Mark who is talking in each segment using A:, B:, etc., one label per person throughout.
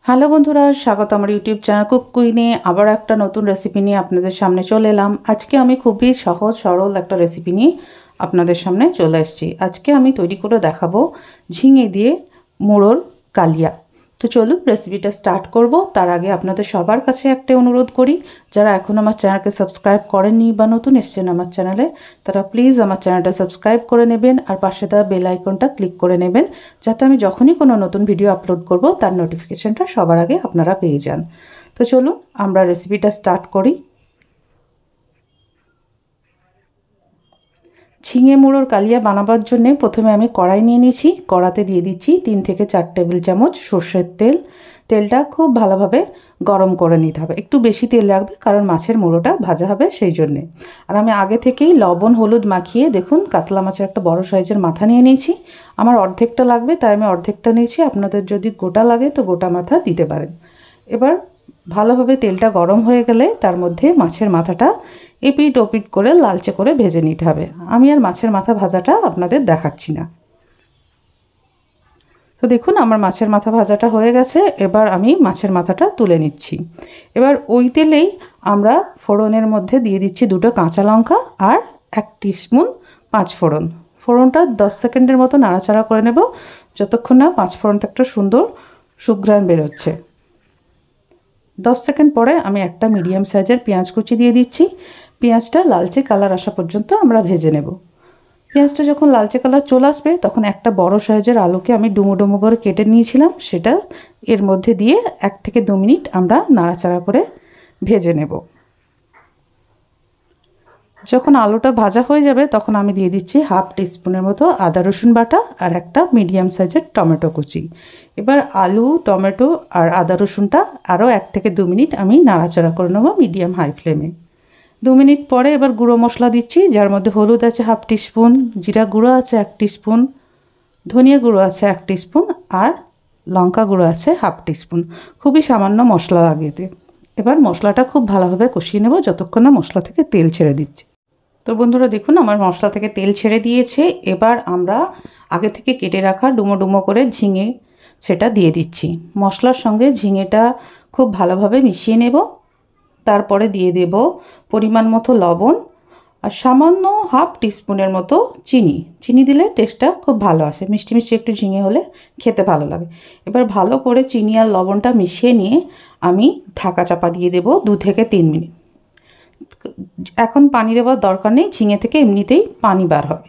A: Hello বন্ধুরা, স্বাগত আমার ইউটিউব চ্যানেল কুক কুইনে। আবার একটা নতুন রেসিপি নিয়ে আপনাদের সামনে চলে এলাম। আজকে আমি খুবই সহজ সরল একটা রেসিপি নিয়ে আপনাদের সামনে চলে এসেছি। আজকে আমি তৈরি করে দেখাবো ঝিঙে দিয়ে মুড়োর কালিয়া। তো চলুন রেসিপিটা স্টার্ট করব। তার আগে আপনাদের সবার কাছে একটা অনুরোধ করি, যারা এখন আমার চ্যানেলকে সাবস্ক্রাইব করেননি বা নতুন এসেছেন আমার চ্যানেলে, তারা প্লিজ আমার চ্যানেলটা সাবস্ক্রাইব করে নেবেন আর পাশে দেওয়া বেল আইকনটা ক্লিক করে নেবেন, যাতে আমি যখনই কোনো নতুন ভিডিও আপলোড করব তার নোটিফিকেশনটা সবার আগে আপনারা পেয়ে যান। তো চলুন আমরা রেসিপিটা স্টার্ট করি। ঝিঙে মুড়োর কালিয়া বানাবার জন্যে প্রথমে আমি কড়াই নিয়ে নিয়েছি। কড়াতে দিয়ে দিচ্ছি 3 থেকে 4 টেবিল চামচ সর্ষের তেল। তেলটা খুব ভালোভাবে গরম করে নিতে হবে, একটু বেশি তেল লাগবে কারণ মাছের মুড়োটা ভাজা হবে সেই জন্যে। আর আমি আগে থেকেই লবণ হলুদ মাখিয়ে দেখুন কাতলা মাছের একটা বড় সাইজের মাথা নিয়ে নিয়েছি। আমার অর্ধেকটা লাগবে তাই আমি অর্ধেকটা নিয়েছি, আপনাদের যদি গোটা লাগে তো গোটা মাথা দিতে পারেন। এবার ভালোভাবে তেলটা গরম হয়ে গেলে তার মধ্যে মাছের মাথাটা এপিট ওপিট করে লালচে করে ভেজে নিতে হবে। আমি আর মাছের মাথা ভাজাটা আপনাদের দেখাচ্ছি না। তো দেখুন আমার মাছের মাথা ভাজাটা হয়ে গেছে। এবার আমি মাছের মাথাটা তুলে নিচ্ছি। এবার ওই তেলেই আমরা ফোড়নের মধ্যে দিয়ে দিচ্ছি 2টো কাঁচা লঙ্কা আর 1 টিস্পুন 5 ফোড়ন। ফোড়নটা 10 সেকেন্ডের মতো নাড়াচাড়া করে নেব, যতক্ষণ না 5 ফোড়নটা একটা সুন্দর সুঘ্রাণ বেরোচ্ছে। 10 সেকেন্ড পরে আমি একটা মিডিয়াম সাইজের পেঁয়াজ কুচি দিয়ে দিচ্ছি। পেঁয়াজটা লালচে কালার আসা পর্যন্ত আমরা ভেজে নেব। পেঁয়াজটা যখন লালচে কালার চলে আসবে তখন একটা বড় সাইজের আলুকে আমি ডুমো ডুমো করে কেটে নিয়েছিলাম, সেটা এর মধ্যে দিয়ে 1 থেকে 2 মিনিট আমরা নাড়াচাড়া করে ভেজে নেব। যখন আলুটা ভাজা হয়ে যাবে তখন আমি দিয়ে দিচ্ছি 1/2 টিস্পুনের মতো আদা রসুন বাটা আর একটা মিডিয়াম সাইজের টমেটো কুচি। এবার আলু টমেটো আর আদা রসুনটা আরও 1 থেকে 2 মিনিট আমি নাড়াচাড়া করে নেব মিডিয়াম হাই ফ্লেমে। 2 মিনিট পরে এবার গুঁড়ো মশলা দিচ্ছি, যার মধ্যে হলুদ আছে 1/2 টিস্পুন, জিরা গুঁড়ো আছে 1 টিস্পুন, ধনিয়া গুঁড়ো আছে 1 টিস্পুন আর লঙ্কা গুঁড়ো আছে 1/2 টিস্পুন। খুবই সামান্য মশলা লাগে এতে। এবার মশলাটা খুব ভালোভাবে কষিয়ে নেব যতক্ষণ না মশলা থেকে তেল ছেড়ে দিচ্ছে। তো বন্ধুরা দেখুন আমার মশলা থেকে তেল ছেড়ে দিয়েছে। এবার আমরা আগে থেকে কেটে রাখা ডুমো ডুমো করে ঝিঙে সেটা দিয়ে দিচ্ছি। মশলার সঙ্গে ঝিঙেটা খুব ভালোভাবে মিশিয়ে নেব। তারপরে দিয়ে দেব পরিমাণ মতো লবণ আর সামান্য 1/2 টিস্পুনের মতো চিনি। চিনি দিলে টেস্টটা খুব ভালো আসে, মিষ্টি মিষ্টি একটু ঝিঙে হলে খেতে ভালো লাগে। এবার ভালো করে চিনি আর লবণটা মিশিয়ে নিয়ে আমি ঢাকা চাপা দিয়ে দেব 2 থেকে 3 মিনিট। এখন পানি দেওয়ার দরকার নেই, ঝিঙে থেকে এমনিতেই পানি বার হবে।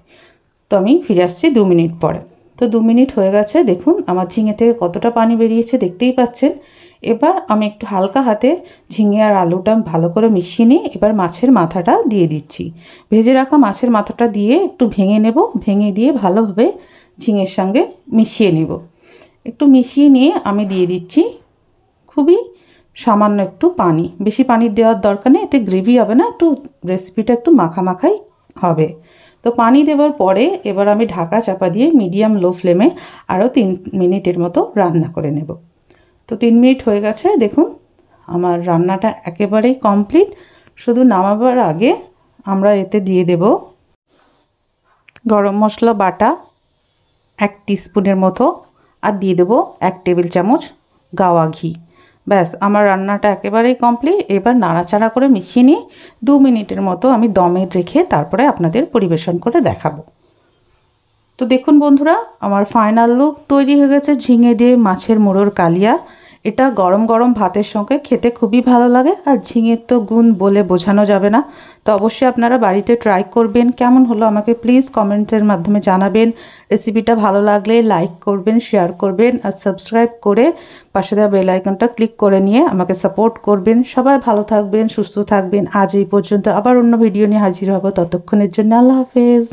A: তো আমি ফিরে আসছি 2 মিনিট পরে। তো 2 মিনিট হয়ে গেছে, দেখুন আমার ঝিঙে থেকে কতটা পানি বেরিয়েছে দেখতেই পাচ্ছেন। এবার আমি একটু হালকা হাতে ঝিঙে আর আলুটা ভালো করে মিশিয়ে নিয়ে এবার মাছের মাথাটা দিয়ে দিচ্ছি। ভেজে রাখা মাছের মাথাটা দিয়ে একটু ভেঙে নেব, ভেঙে দিয়ে ভালোভাবে ঝিঙের সঙ্গে মিশিয়ে নেব। একটু মিশিয়ে নিয়ে আমি দিয়ে দিচ্ছি খুবই সামান্য একটু পানি, বেশি পানি দেওয়ার দরকার নেই, এতে গ্রেভি হবে না, একটু রেসিপিটা একটু মাখামাখাই হবে। তো পানি দেওয়ার পরে এবার আমি ঢাকা চাপা দিয়ে মিডিয়াম লো ফ্লেমে আরও 3 মিনিটের মতো রান্না করে নেব। তো 3 মিনিট হয়ে গেছে, দেখুন আমার রান্নাটা একেবারেই কমপ্লিট। শুধু নামাবার আগে আমরা এতে দিয়ে দেব গরম মশলা বাটা 1 টিস্পুনের মতো আর দিয়ে দেব 1 টেবিল চামচ গাওয়া ঘি। ব্যাস আমার রান্নাটা একেবারেই কমপ্লিট। এবার নাড়াচাড়া করে মিশিয়ে নিয়ে 2 মিনিটের মতো আমি দমে রেখে তারপরে আপনাদের পরিবেশন করে দেখাবো। তো দেখুন বন্ধুরা আমার ফাইনাল লুক তৈরি হয়ে গেছে ঝিঙে দিয়ে মাছের মুড়োর কালিয়া। এটা গরম গরম ভাতের সঙ্গে খেতে খুবই ভালো লাগে, আর ঝিঙের তো গুণ বলে বোঝানো যাবে না। তো অবশ্যই আপনারা বাড়িতে ট্রাই করবেন। কেমন হলো আমাকে প্লিজ কমেন্টের মাধ্যমে জানাবেন। রেসিপিটা ভালো লাগলে লাইক করবেন, শেয়ার করবেন আর সাবস্ক্রাইব করে পাশে দেওয়া বেল আইকনটা ক্লিক করে নিয়ে আমাকে সাপোর্ট করবেন। সবাই ভালো থাকবেন, সুস্থ থাকবেন। আজ এই পর্যন্ত, আবার অন্য ভিডিও নিয়ে হাজির হব। ততক্ষণের জন্য আল্লাহ হাফেজ।